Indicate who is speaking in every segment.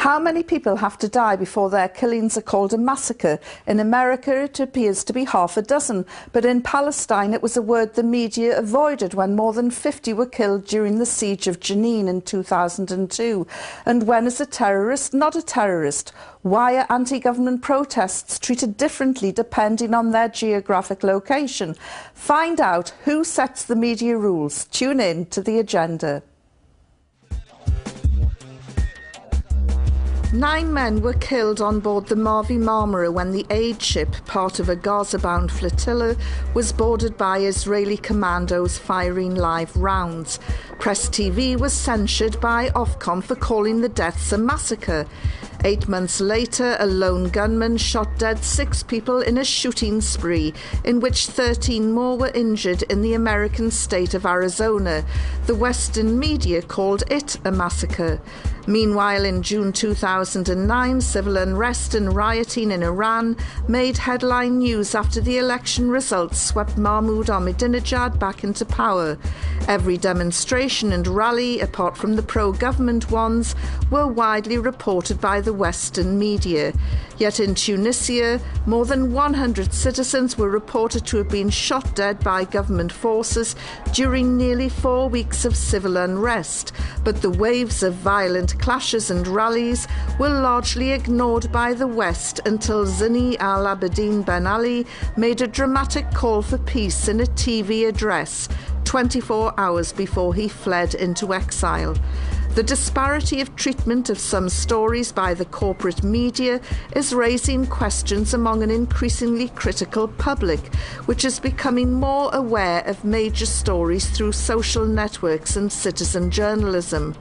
Speaker 1: How many people have to die before their killings are called a massacre? In America, it appears to be half a dozen, but in Palestine, it was a word the media avoided when more than 50 were killed during the siege of Jenin in 2002. And when is a terrorist not a terrorist? Why are anti-government protests treated differently depending on their geographic location? Find out who sets the media rules. Tune in to The Agenda. 9 men were killed on board the Mavi Marmara when the aid ship, part of a Gaza-bound flotilla, was boarded by Israeli commandos firing live rounds. Press TV was censured by Ofcom for calling the deaths a massacre. 8 months later, a lone gunman shot dead 6 people in a shooting spree, in which 13 more were injured in the American state of Arizona. The Western media called it a massacre. Meanwhile, in June 2009, civil unrest and rioting in Iran made headline news after the election results swept Mahmoud Ahmadinejad back into power. Every demonstration and rally, apart from the pro-government ones, were widely reported by the Western media. Yet in Tunisia, more than 100 citizens were reported to have been shot dead by government forces during nearly 4 weeks of civil unrest. But the waves of violent clashes and rallies were largely ignored by the West until Zini al-Abidine Ben Ali made a dramatic call for peace in a TV address 24 hours before he fled into exile. The disparity of treatment of some stories by the corporate media is raising questions among an increasingly critical public, which is becoming more aware of major stories through social networks and citizen journalism.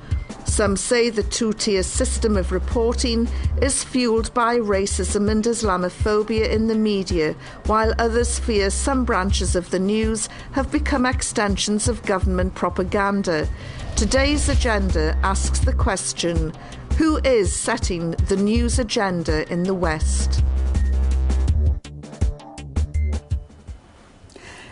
Speaker 1: Some say the two-tier system of reporting is fueled by racism and Islamophobia in the media, while others fear some branches of the news have become extensions of government propaganda. Today's agenda asks the question, who is setting the news agenda in the West?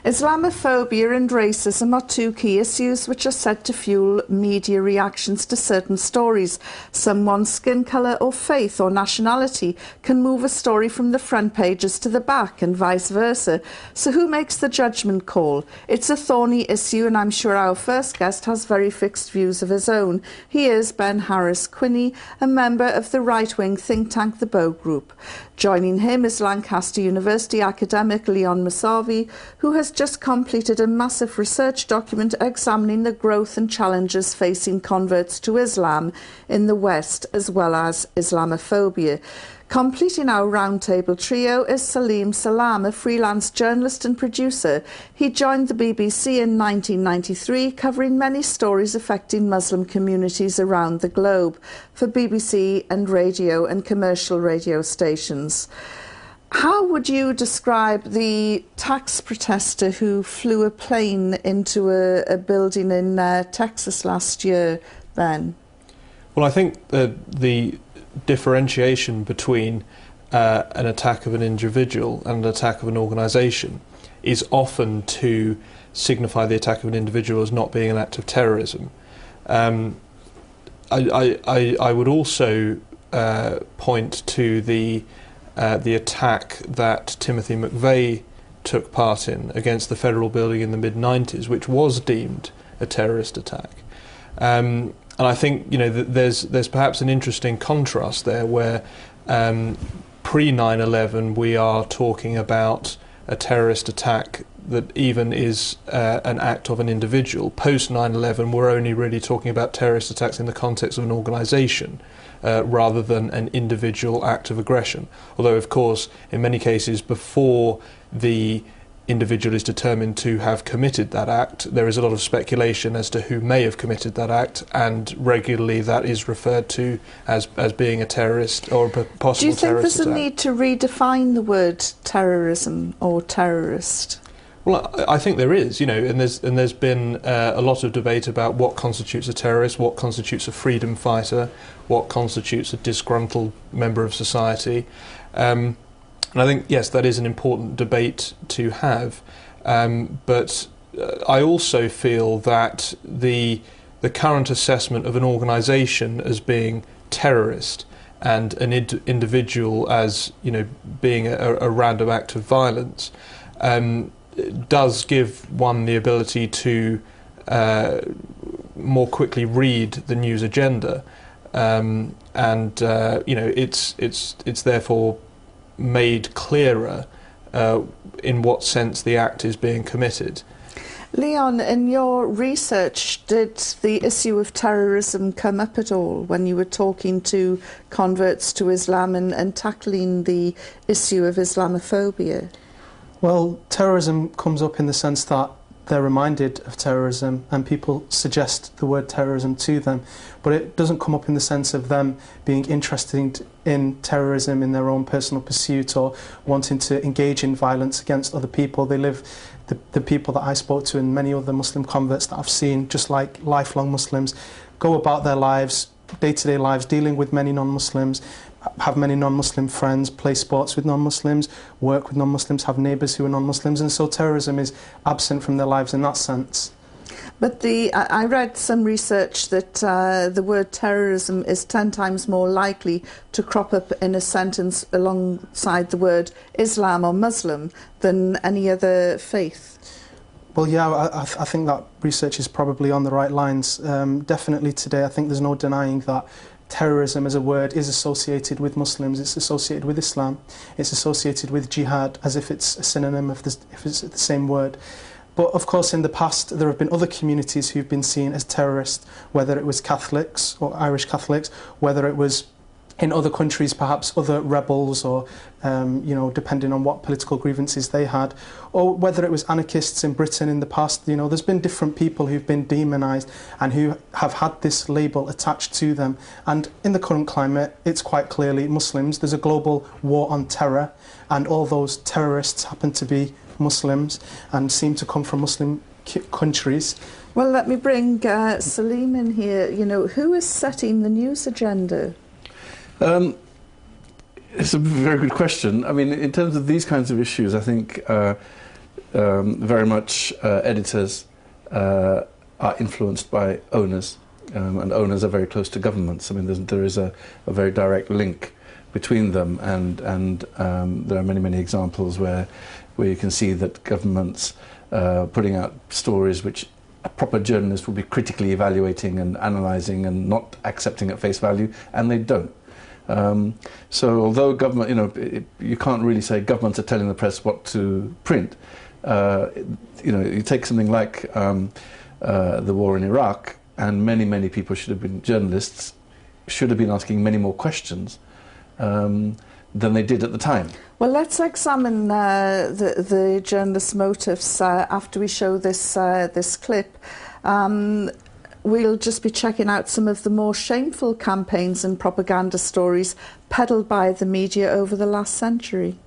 Speaker 1: Islamophobia and racism are 2 key issues which are said to fuel media reactions to certain stories. Someone's skin colour or faith or nationality can move a story from the front pages to the back and vice versa. So who makes the judgment call? It's a thorny issue, and I'm sure our first guest has very fixed views of his own. He is Ben Harris-Quinney, a member of the right-wing think tank The Bow Group. Joining him is Lancaster University academic Leon Musavi, who has just completed a massive research document examining the growth and challenges facing converts to Islam in the West, as well as Islamophobia. Completing our roundtable trio is Salim Salam, a freelance journalist and producer. He joined the BBC in 1993, covering many stories affecting Muslim communities around the globe for BBC and radio and commercial radio stations. How would you describe the tax protester who flew a plane into a building in Texas last year, Ben?
Speaker 2: Well, I think the differentiation between an attack of an individual and an attack of an organisation is often to signify the attack of an individual as not being an act of terrorism. I would also point to the attack that Timothy McVeigh took part in against the Federal Building in the mid-90s, which was deemed a terrorist attack. And I think there's perhaps an interesting contrast there, where pre-9/11 we are talking about a terrorist attack that even is an act of an individual. Post 9/11 we're only really talking about terrorist attacks in the context of an organisation, rather than an individual act of aggression. Although, of course, in many cases, before the individual is determined to have committed that act, there is a lot of speculation as to who may have committed that act, and regularly that is referred to as being a terrorist or a possible terrorist attack.
Speaker 1: Do you think there's a need to redefine the word terrorism or terrorist?
Speaker 2: Well, I think there is, and there's been a lot of debate about what constitutes a terrorist, what constitutes a freedom fighter, what constitutes a disgruntled member of society. And I think, yes, that is an important debate to have. But I also feel that the current assessment of an organisation as being terrorist and an individual as, you know, being a random act of violence, does give one the ability to more quickly read the news agenda, and you know, it's therefore made clearer in what sense the act is being committed.
Speaker 1: Leon, in your research, did the issue of terrorism come up at all when you were talking to converts to Islam and tackling the issue of Islamophobia?
Speaker 3: Well, terrorism comes up in the sense that they're reminded of terrorism and people suggest the word terrorism to them, but it doesn't come up in the sense of them being interested in terrorism in their own personal pursuit or wanting to engage in violence against other people. They live, the people that I spoke to and many other Muslim converts that I've seen, just like lifelong Muslims, go about their lives, day-to-day lives, dealing with many non-Muslims, have many non-Muslim friends, play sports with non-Muslims, work with non-Muslims, have neighbours who are non-Muslims, and so terrorism is absent from their lives in that sense.
Speaker 1: But I read some research that the word terrorism is 10 times more likely to crop up in a sentence alongside the word Islam or Muslim than any other faith.
Speaker 3: Well, yeah, I think that research is probably on the right lines. Definitely today, I think there's no denying that terrorism as a word is associated with Muslims, it's associated with Islam, it's associated with jihad, as if it's a synonym of if it's the same word. But of course in the past there have been other communities who've been seen as terrorists, whether it was Catholics or Irish Catholics, whether it was in other countries perhaps other rebels or you know, depending on what political grievances they had, or whether it was anarchists in Britain in the past. You know, there's been different people who've been demonised and who have had this label attached to them. And in the current climate, it's quite clearly Muslims. There's a global war on terror, and all those terrorists happen to be Muslims and seem to come from Muslim countries.
Speaker 1: Well, let me bring Salim in here. You know, who is setting the news agenda?
Speaker 4: It's a very good question. I mean, in terms of these kinds of issues, I think very much editors are influenced by owners, and owners are very close to governments. I mean, there is a very direct link between them, and there are many examples where you can see that governments putting out stories which a proper journalist will be critically evaluating and analysing and not accepting at face value, and they don't. So although government, you know, you can't really say governments are telling the press what to print. You know, you take something like the war in Iraq, and many people should have been journalists, should have been asking many more questions than they did at the time.
Speaker 1: Well, let's examine the journalist's motives after we show this this clip. We'll just be checking out some of the more shameful campaigns and propaganda stories peddled by the media over the last century.